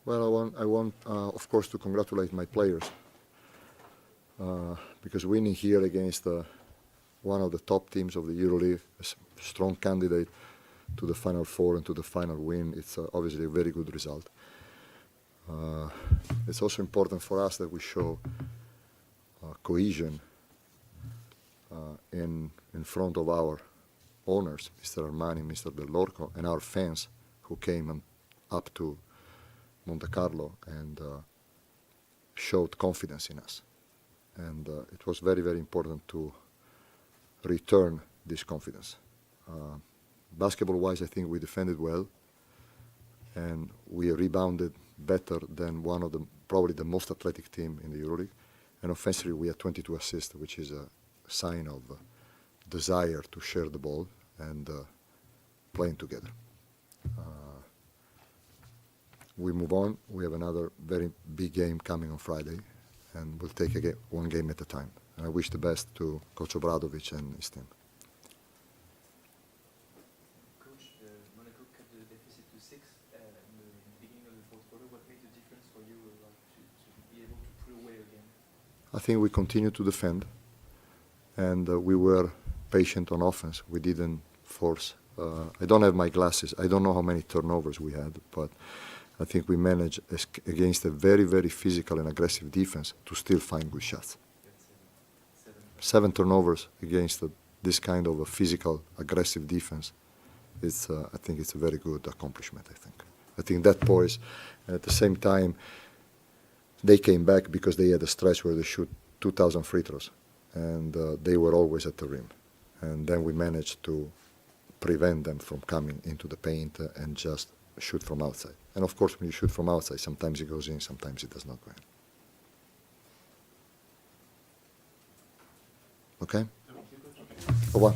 Well, I want, of course, to congratulate my players because winning here against one of the top teams of the EuroLeague, a strong candidate to the Final Four and to the final win, it's obviously a very good result. It's also important for us that we show cohesion in front of our owners, Mr. Armani, Mr. Del Lorco, and our fans who came up to Monte Carlo and showed confidence in us. And it was very, very important to return this confidence. Basketball-wise, I think we defended well, and we rebounded better than one of the, probably the most athletic team in the EuroLeague. And offensively, we had 22 assists, which is a sign of desire to share the ball and playing together. We move on. We have another very big game coming on Friday, and we'll take one game at a time. And I wish the best to Coach Obradovic and his team. Coach, Monaco cut the deficit to 6 in the beginning of the fourth quarter. What made the difference for you to be able to pull away again? I think we continued to defend, and we were patient on offense. We didn't force. I don't have my glasses. I don't know how many turnovers we had, but I think we managed against a very, very physical and aggressive defense to still find good shots. Seven turnovers against this kind of a physical, aggressive defense. I think it's a very good accomplishment. I think that poise, and at the same time, they came back because they had a stretch where they shoot 2,000 free throws, and they were always at the rim. And then we managed to prevent them from coming into the paint and just shoot from outside. And of course, when you shoot from outside, sometimes it goes in, sometimes it does not go in. Okay? Au revoir.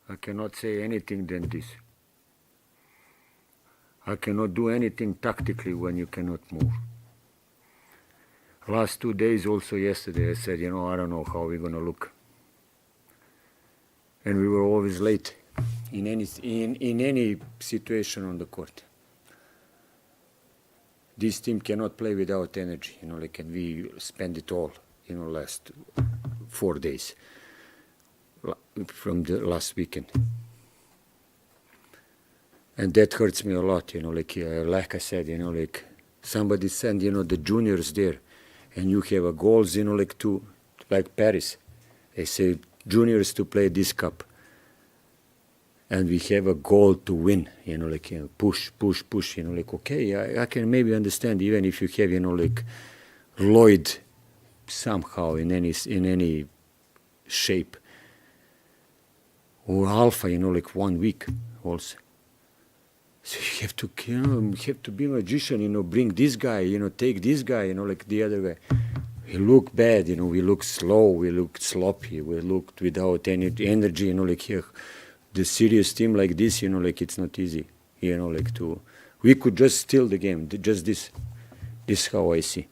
I cannot say anything than this. I cannot do anything tactically when you cannot move. Last 2 days, also yesterday, I said, I don't know how we're going to look. And we were always late in any situation on the court. This team cannot play without energy, and we spend it all, last 4 days from the last weekend. And that hurts me a lot, like I said, somebody sent, the juniors there, and you have a goals, like Paris. They say juniors to play this cup. And we have a goal to win, push, okay, I can maybe understand even if you have, Lloyd somehow in any shape. Or Alpha, 1 week also. So you have to be a magician, bring this guy, take this guy, like the other guy. We look bad, we look slow, we look sloppy, we look without any energy, like here. The serious team like this, it's not easy, we could just steal the game, just this. This is how I see.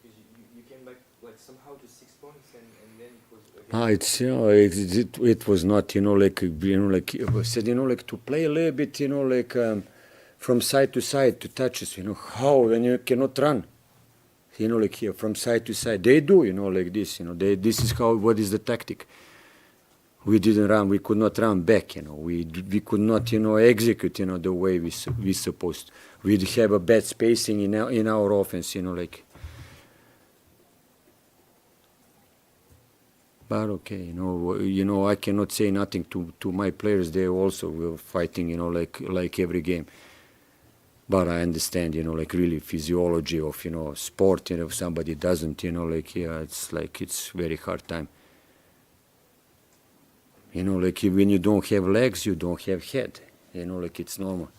Because you came back somehow to 6 points and then it was again. It was not, I said, to play a little bit, from side to side, to touches, how when you cannot run, here from side to side. They do, like this, this is what is the tactic. We didn't run, we could not run back, we could not, execute, the way we supposed. We have a bad spacing in our offense, But okay, I cannot say nothing to my players. They also were fighting, like every game. But I understand, really physiology of, sport, if somebody doesn't, it's very hard time. When you don't have legs, you don't have head, it's normal.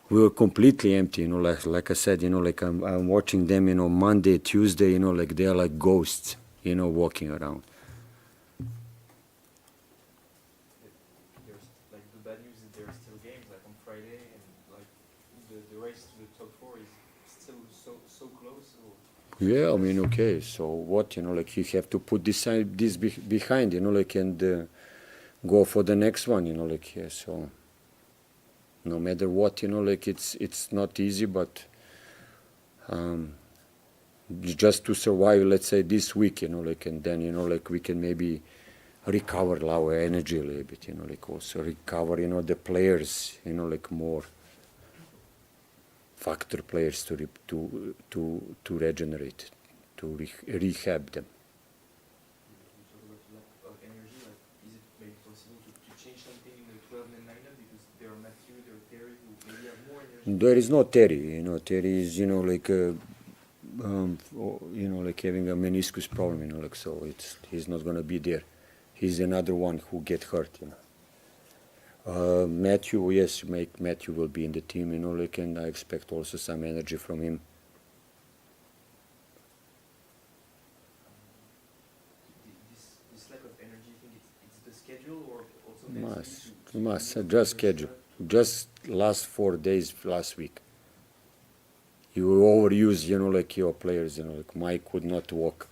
We were completely empty, like I said, I'm watching them, Monday, Tuesday, they are like ghosts, walking around. There's the bad news is there are still games on Friday and the race to the top 4 is still so close. Yeah, okay, so what, you have to put this behind, and go for the next one, so no matter what, it's not easy, but just to survive, let's say, this week, and then, we can maybe recover our energy a little bit, also recover, the players, more factor players to regenerate, to rehab them. You talk about energy, is it maybe possible to change something in the 12-man lineup because there are Matthew, there are Terry who maybe have more energy? There is no Terry, Terry is, having a meniscus problem, so he's not going to be there. He's another one who get hurt, Matthew, yes, Matthew will be in the team, and I expect also some energy from him. This lack of energy, you think it's the schedule or also Must just schedule. Just last 4 days, last week. You overuse, your players, Mike could not walk.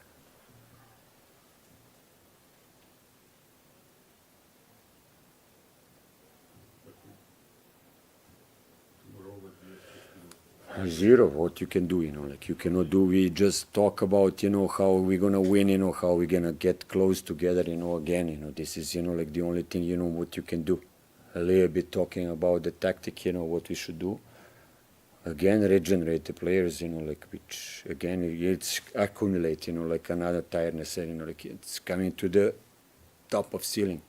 Zero, what you can do, you cannot do, we just talk about, how we're gonna win, how we're gonna get close together, again, this is, the only thing, what you can do. A little bit talking about the tactic, what we should do. Again, regenerate the players, which, again, it's accumulate, another tiredness, it's coming to the top of ceiling.